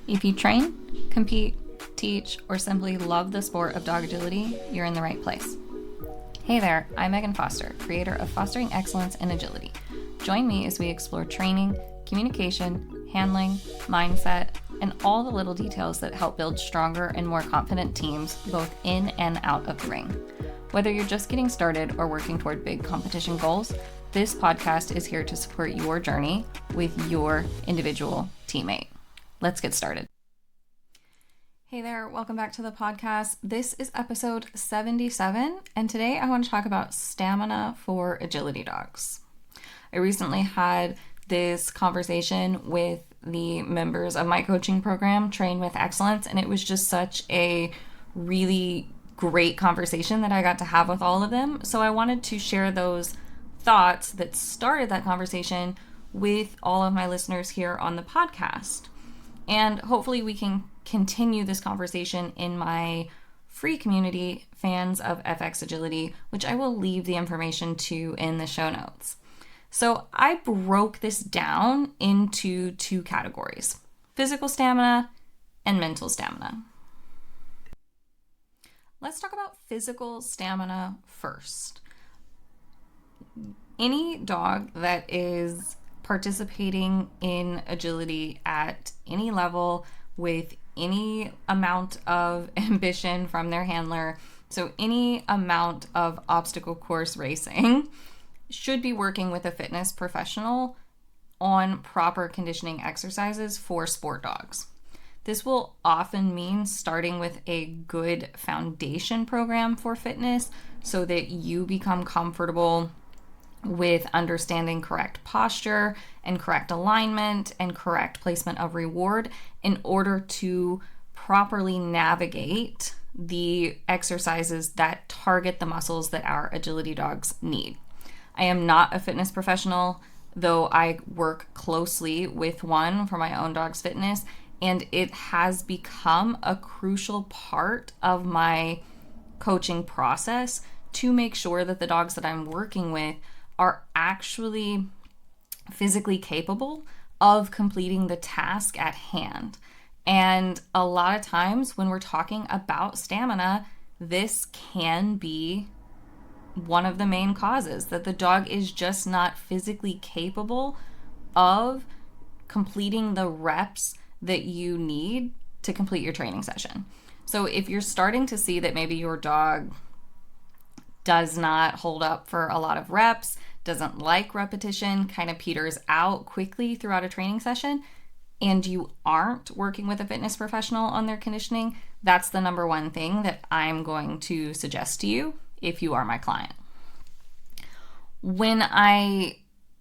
If you train, compete, teach, or simply love the sport of dog agility, you're in the right place. Hey there, I'm Megan Foster, creator of Fostering Excellence in Agility. Join me as we explore training, communication, handling, mindset, and all the little details that help build stronger and more confident teams both in and out of the ring. Whether you're just getting started or working toward big competition goals, this podcast is here to support your journey with your individual teammate. Let's get started. Hey there, welcome back to the podcast. This is episode 77, and today I want to talk about stamina for agility dogs. I recently had this conversation with the members of my coaching program, Train with Excellence, and it was just such a really great conversation that I got to have with all of them. So I wanted to share those thoughts that started that conversation with all of my listeners here on the podcast. And hopefully we can continue this conversation in my free community, Fans of FX Agility, which I will leave the information to in the show notes. So I broke this down into two categories: physical stamina and mental stamina. Let's talk about physical stamina first. Any dog that is participating in agility at any level with any amount of ambition from their handler, so any amount of obstacle course racing, should be working with a fitness professional on proper conditioning exercises for sport dogs. This will often mean starting with a good foundation program for fitness so that you become comfortable with understanding correct posture and correct alignment and correct placement of reward in order to properly navigate the exercises that target the muscles that our agility dogs need. I am not a fitness professional, though I work closely with one for my own dog's fitness, and it has become a crucial part of my coaching process to make sure that the dogs that I'm working with are actually physically capable of completing the task at hand. And a lot of times when we're talking about stamina, this can be one of the main causes, that the dog is just not physically capable of completing the reps that you need to complete your training session. So if you're starting to see that maybe your dog does not hold up for a lot of reps, doesn't like repetition, kind of peters out quickly throughout a training session, and you aren't working with a fitness professional on their conditioning, that's the number one thing that I'm going to suggest to you if you are my client. When I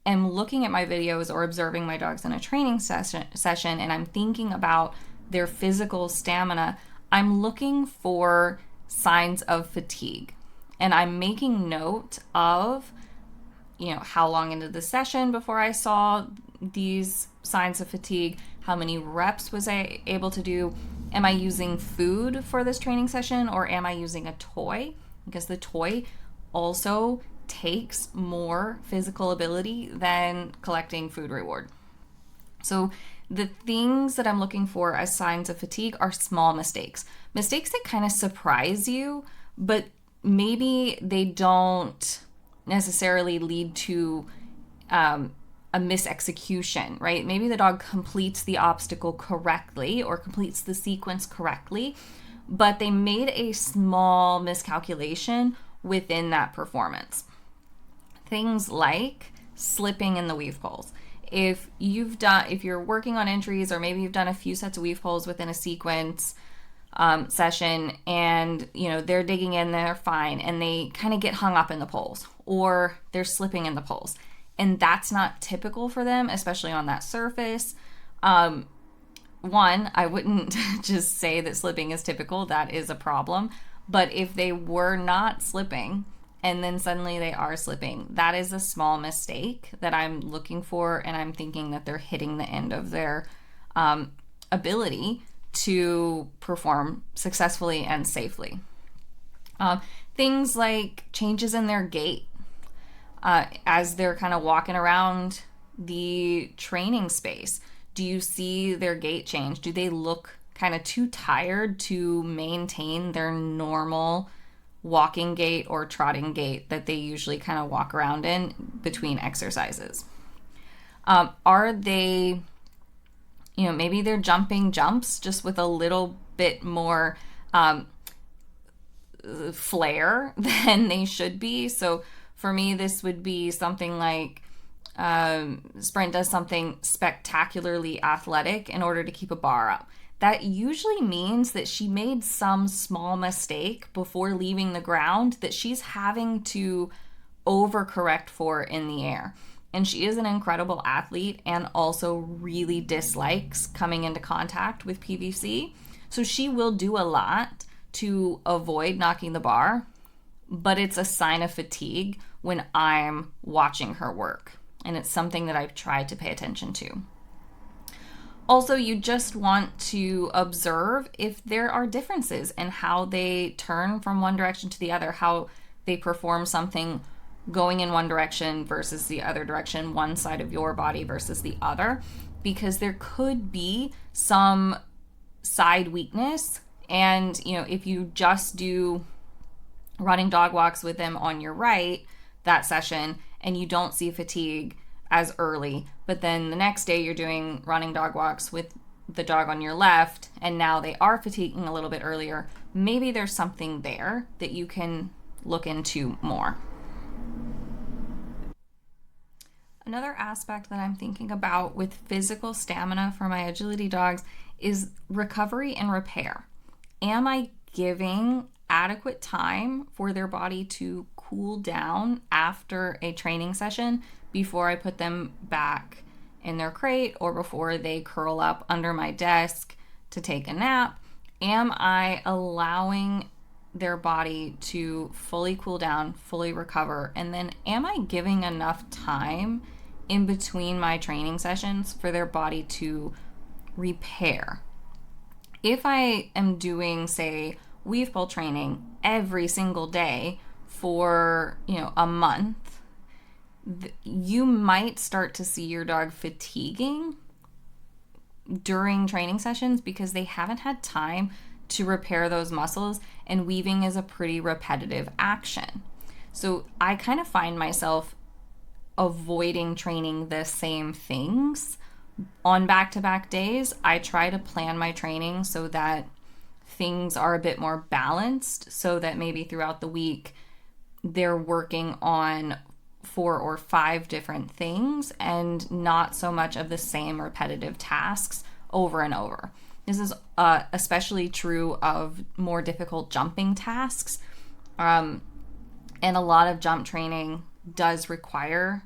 am looking at my videos or observing my dogs in a training session and I'm thinking about their physical stamina, I'm looking for signs of fatigue. And I'm making note of, how long into the session before I saw these signs of fatigue, how many reps was I able to do, am I using food for this training session or am I using a toy? Because the toy also takes more physical ability than collecting food reward. So the things that I'm looking for as signs of fatigue are small mistakes that kind of surprise you, but maybe they don't necessarily lead to a misexecution, right? Maybe the dog completes the obstacle correctly or completes the sequence correctly, but they made a small miscalculation within that performance. Things like slipping in the weave poles. If you're working on entries, or maybe you've done a few sets of weave poles within a sequence session, and they're digging in, they're fine, and they kind of get hung up in the poles, or they're slipping in the poles, and that's not typical for them, especially on that surface. One, I wouldn't just say that slipping is typical. That is a problem. But if they were not slipping and then suddenly they are slipping, that is a small mistake that I'm looking for, and I'm thinking that they're hitting the end of their ability to perform successfully and safely. Things like changes in their gait as they're kind of walking around the training space. Do you see their gait change? Do they look kind of too tired to maintain their normal walking gait or trotting gait that they usually kind of walk around in between exercises? Are they, maybe they're jumping jumps just with a little bit more flair than they should be. So for me, this would be something like Sprint does something spectacularly athletic in order to keep a bar up. That usually means that she made some small mistake before leaving the ground that she's having to overcorrect for in the air. And she is an incredible athlete and also really dislikes coming into contact with PVC. So she will do a lot to avoid knocking the bar, but it's a sign of fatigue when I'm watching her work. And it's something that I've tried to pay attention to. Also, you just want to observe if there are differences in how they turn from one direction to the other, how they perform something going in one direction versus the other direction, one side of your body versus the other, because there could be some side weakness. And, if you just do running dog walks with them on your right that session and you don't see fatigue as early, but then the next day you're doing running dog walks with the dog on your left and now they are fatiguing a little bit earlier, maybe there's something there that you can look into more. Another aspect that I'm thinking about with physical stamina for my agility dogs is recovery and repair. Am I giving adequate time for their body to cool down after a training session before I put them back in their crate or before they curl up under my desk to take a nap? Am I allowing their body to fully cool down, fully recover? And then am I giving enough time in between my training sessions for their body to repair? If I am doing, say, weave pull training every single day for, a month, you might start to see your dog fatiguing during training sessions because they haven't had time to repair those muscles, and weaving is a pretty repetitive action. So I kind of find myself avoiding training the same things on back-to-back days. I try to plan my training so that things are a bit more balanced, so that maybe throughout the week they're working on 4 or 5 different things and not so much of the same repetitive tasks over and over. This is especially true of more difficult jumping tasks. And a lot of jump training does require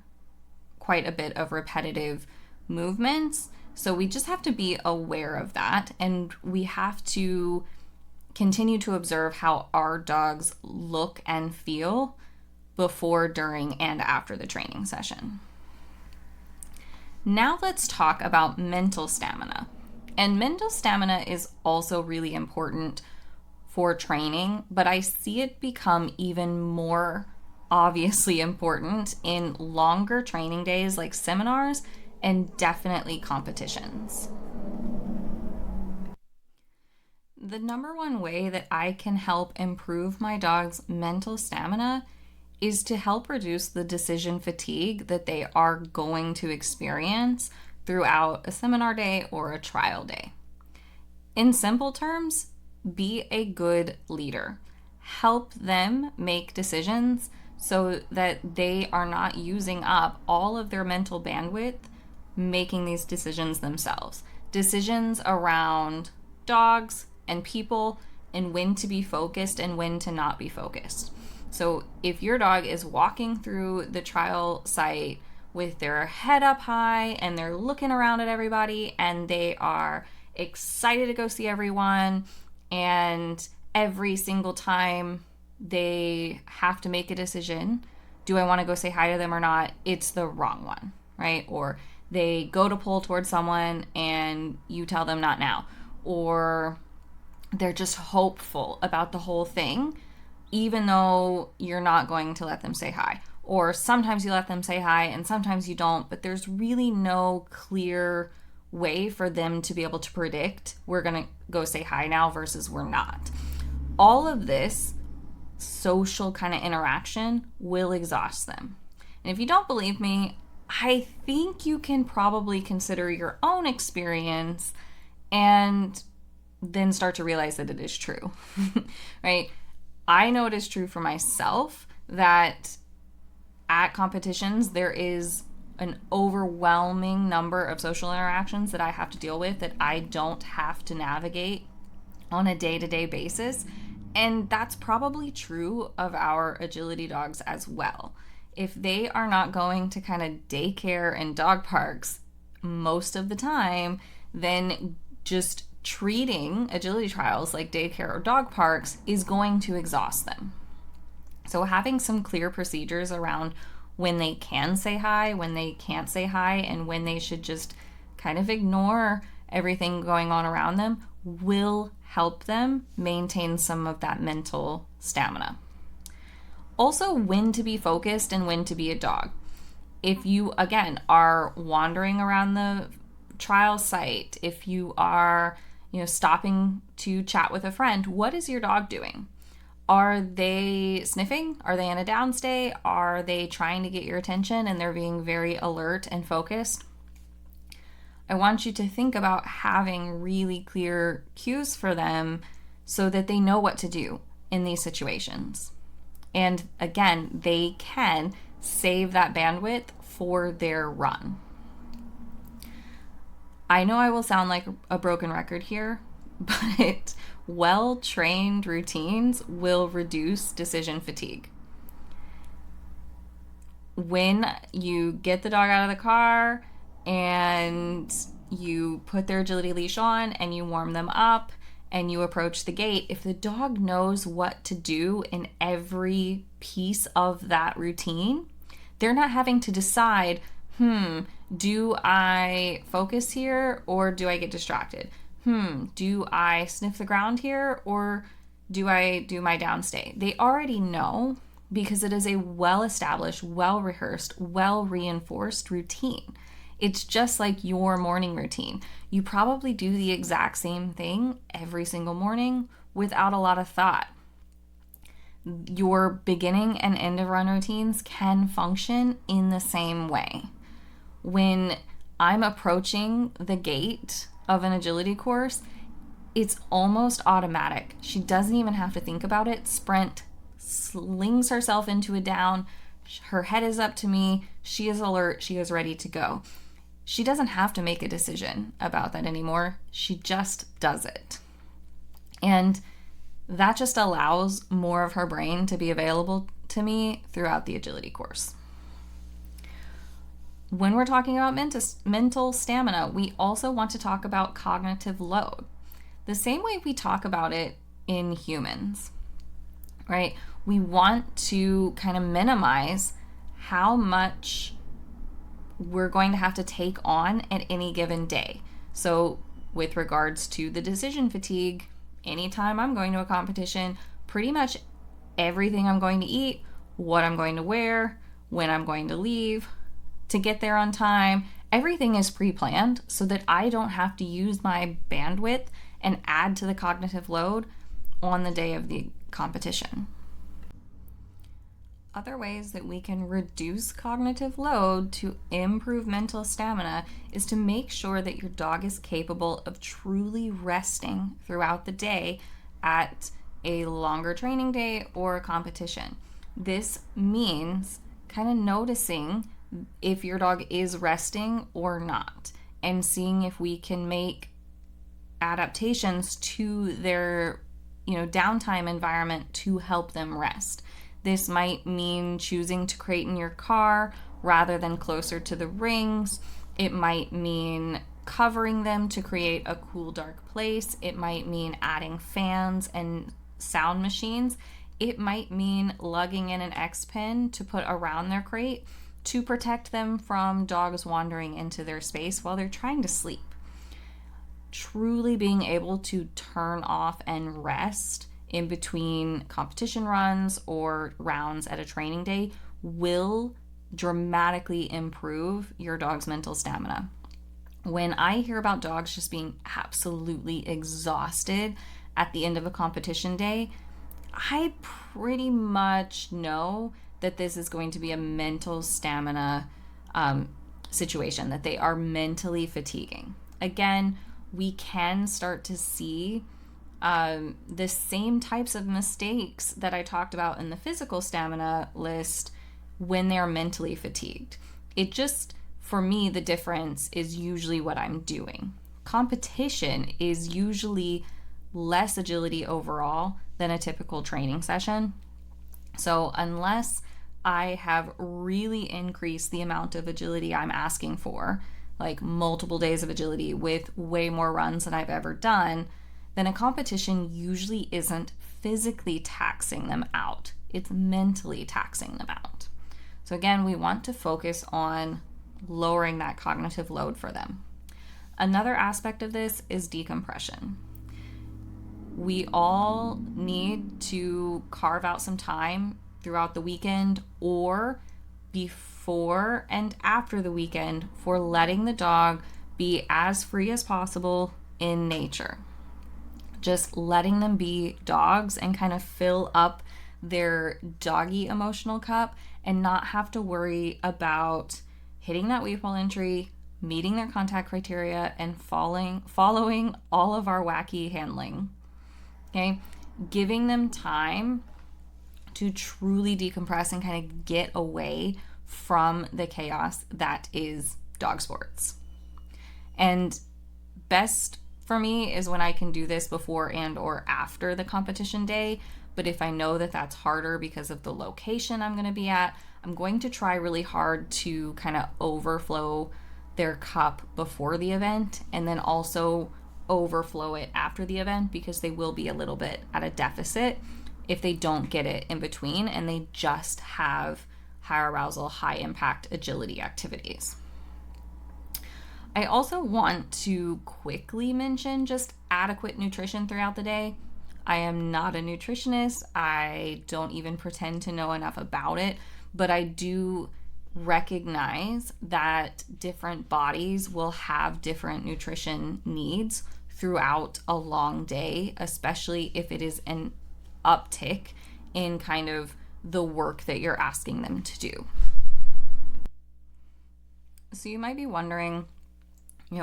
quite a bit of repetitive movements. So we just have to be aware of that, and we have to continue to observe how our dogs look and feel before, during, and after the training session. Now let's talk about mental stamina. And mental stamina is also really important for training, but I see it become even more obviously important in longer training days like seminars and definitely competitions. The number one way that I can help improve my dog's mental stamina is to help reduce the decision fatigue that they are going to experience throughout a seminar day or a trial day. In simple terms, be a good leader. Help them make decisions so that they are not using up all of their mental bandwidth making these decisions themselves. Decisions around dogs and people, and when to be focused and when to not be focused. So if your dog is walking through the trial site with their head up high and they're looking around at everybody and they are excited to go see everyone, and every single time they have to make a decision, do I want to go say hi to them or not? It's the wrong one, right? Or they go to pull towards someone and you tell them not now. Or they're just hopeful about the whole thing, even though you're not going to let them say hi. Or sometimes you let them say hi and sometimes you don't, but there's really no clear way for them to be able to predict we're going to go say hi now versus we're not. All of this social kind of interaction will exhaust them. And if you don't believe me, I think you can probably consider your own experience and then start to realize that it is true, right? I know it is true for myself that at competitions, there is an overwhelming number of social interactions that I have to deal with that I don't have to navigate on a day-to-day basis. And that's probably true of our agility dogs as well. If they are not going to kind of daycare and dog parks most of the time, then just treating agility trials like daycare or dog parks is going to exhaust them. So having some clear procedures around when they can say hi, when they can't say hi, and when they should just kind of ignore everything going on around them will help them maintain some of that mental stamina. Also, when to be focused and when to be a dog. If you, again, are wandering around the trial site, if you are, stopping to chat with a friend, what is your dog doing? Are they sniffing? Are they in a downstay? Are they trying to get your attention and they're being very alert and focused? I want you to think about having really clear cues for them so that they know what to do in these situations. And again, they can save that bandwidth for their run. I know I will sound like a broken record here, but well-trained routines will reduce decision fatigue. When you get the dog out of the car and you put their agility leash on and you warm them up and you approach the gate, if the dog knows what to do in every piece of that routine, they're not having to decide, do I focus here or do I get distracted? Do I sniff the ground here or do I do my downstay? They already know because it is a well-established, well-rehearsed, well-reinforced routine. It's just like your morning routine. You probably do the exact same thing every single morning without a lot of thought. Your beginning and end of run routines can function in the same way. When I'm approaching the gate of an agility course, it's almost automatic. She doesn't even have to think about it. Sprint slings herself into a down. Her head is up to me. She is alert. She is ready to go. She doesn't have to make a decision about that anymore. She just does it. And that just allows more of her brain to be available to me throughout the agility course. When we're talking about mental stamina, we also want to talk about cognitive load. The same way we talk about it in humans, right? We want to kind of minimize how much we're going to have to take on at any given day. So with regards to the decision fatigue, anytime I'm going to a competition, pretty much everything I'm going to eat, what I'm going to wear, when I'm going to leave, to get there on time, everything is pre-planned so that I don't have to use my bandwidth and add to the cognitive load on the day of the competition. Other ways that we can reduce cognitive load to improve mental stamina is to make sure that your dog is capable of truly resting throughout the day at a longer training day or a competition. This means kind of noticing if your dog is resting or not and seeing if we can make adaptations to their downtime environment to help them rest. This might mean choosing to crate in your car rather than closer to the rings. It might mean covering them to create a cool, dark place. It might mean adding fans and sound machines. It might mean lugging in an X-pin to put around their crate to protect them from dogs wandering into their space while they're trying to sleep. Truly being able to turn off and rest in between competition runs or rounds at a training day will dramatically improve your dog's mental stamina. When I hear about dogs just being absolutely exhausted at the end of a competition day, I pretty much know that this is going to be a mental stamina situation, that they are mentally fatiguing. Again, we can start to see the same types of mistakes that I talked about in the physical stamina list when they're mentally fatigued. It just, for me, the difference is usually what I'm doing. Competition is usually less agility overall than a typical training session. So unless I have really increased the amount of agility I'm asking for, like multiple days of agility with way more runs than I've ever done, then a competition usually isn't physically taxing them out. It's mentally taxing them out. So again, we want to focus on lowering that cognitive load for them. Another aspect of this is decompression. We all need to carve out some time throughout the weekend or before and after the weekend for letting the dog be as free as possible in nature. Just letting them be dogs and kind of fill up their doggy emotional cup and not have to worry about hitting that weed pole entry, meeting their contact criteria, and following all of our wacky handling. Okay? Giving them time to truly decompress and kind of get away from the chaos that is dog sports. And best for me is when I can do this before and or after the competition day. But if I know that that's harder because of the location I'm going to be at, I'm going to try really hard to kind of overflow their cup before the event and then also overflow it after the event, because they will be a little bit at a deficit if they don't get it in between and they just have high arousal, high impact agility activities. I also want to quickly mention just adequate nutrition throughout the day. I am not a nutritionist. I don't even pretend to know enough about it, but I do recognize that different bodies will have different nutrition needs throughout a long day, especially if it is an uptick in kind of the work that you're asking them to do. So you might be wondering,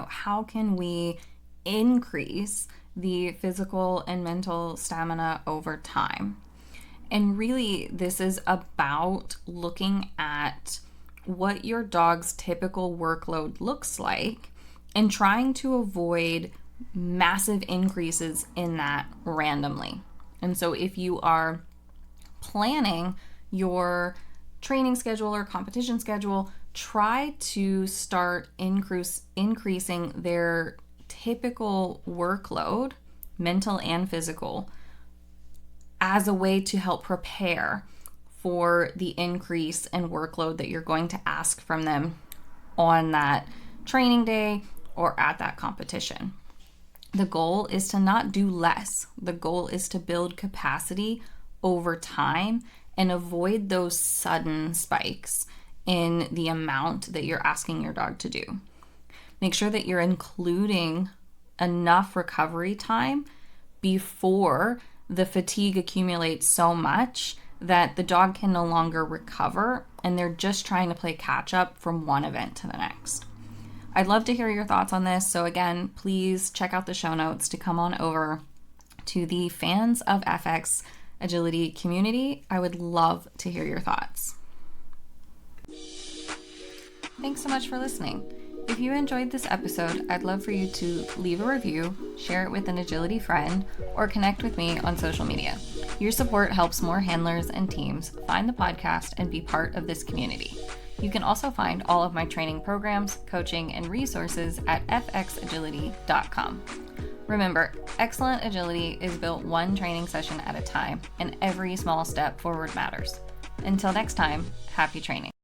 how can we increase the physical and mental stamina over time? And really, this is about looking at what your dog's typical workload looks like and trying to avoid massive increases in that randomly. And so if you are planning your training schedule or competition schedule, try to start increasing their typical workload, mental and physical, as a way to help prepare for the increase in workload that you're going to ask from them on that training day or at that competition. The goal is to not do less. The goal is to build capacity over time and avoid those sudden spikes in the amount that you're asking your dog to do. Make sure that you're including enough recovery time before the fatigue accumulates so much that the dog can no longer recover and they're just trying to play catch up from one event to the next. I'd love to hear your thoughts on this. So again, please check out the show notes to come on over to the Fans of FX Agility community. I would love to hear your thoughts. Thanks so much for listening. If you enjoyed this episode, I'd love for you to leave a review, share it with an agility friend, or connect with me on social media. Your support helps more handlers and teams find the podcast and be part of this community. You can also find all of my training programs, coaching, and resources at fxagility.com. Remember, excellent agility is built one training session at a time, and every small step forward matters. Until next time, happy training.